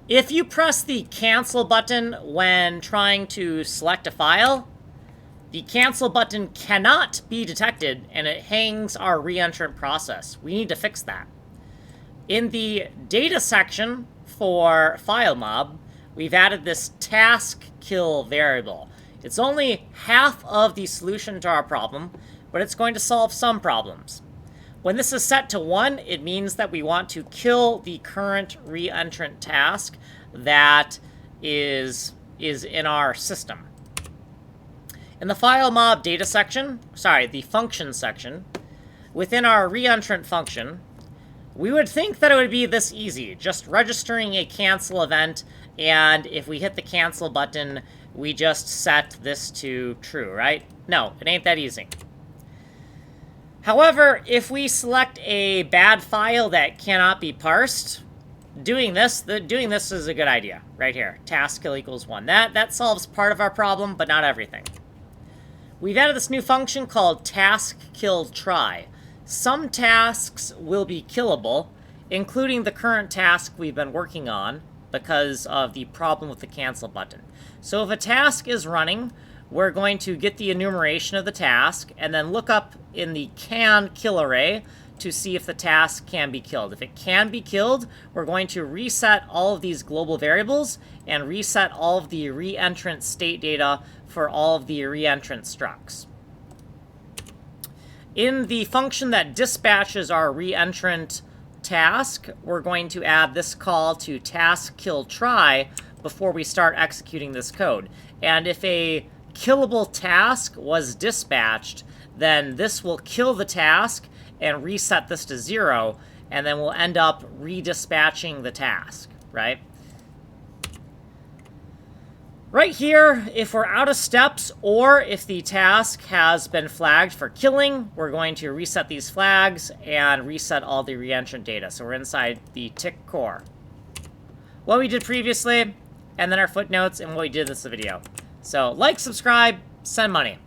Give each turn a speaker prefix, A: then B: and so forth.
A: If you press the cancel button when trying to select a file, the cancel button cannot be detected and it hangs our reentrant process. We need to fix that. In the data section for Filemob, we've added this task kill variable. It's only half of the solution to our problem, but it's going to solve some problems. When this is set to 1, it means that we want to kill the current reentrant task that is in our system. In the Filemob data section, the function section, within our reentrant function, we would think that it would be this easy, just registering a cancel event, and if we hit the cancel button, we just set this to true, right? No, it ain't that easy. However, if we select a bad file that cannot be parsed, doing this is a good idea, right here. Task kill equals 1. That solves part of our problem, but not everything. We've added this new function called task kill try. Some tasks will be killable, including the current task we've been working on because of the problem with the cancel button. So if a task is running, we're going to get the enumeration of the task and then look up in the can kill array to see if the task can be killed. If it can be killed, we're going to reset all of these global variables and reset all of the reentrant state data for all of the reentrant structs. In the function that dispatches our reentrant task, we're going to add this call to task kill try before we start executing this code. And if a killable task was dispatched, then this will kill the task and reset this to 0, and then we'll end up redispatching the task, right? Right here, if we're out of steps or if the task has been flagged for killing, we're going to reset these flags and reset all the reentrant data. So we're inside the tick core. What we did previously, and then our footnotes and what we did in this video. So like, subscribe, send money.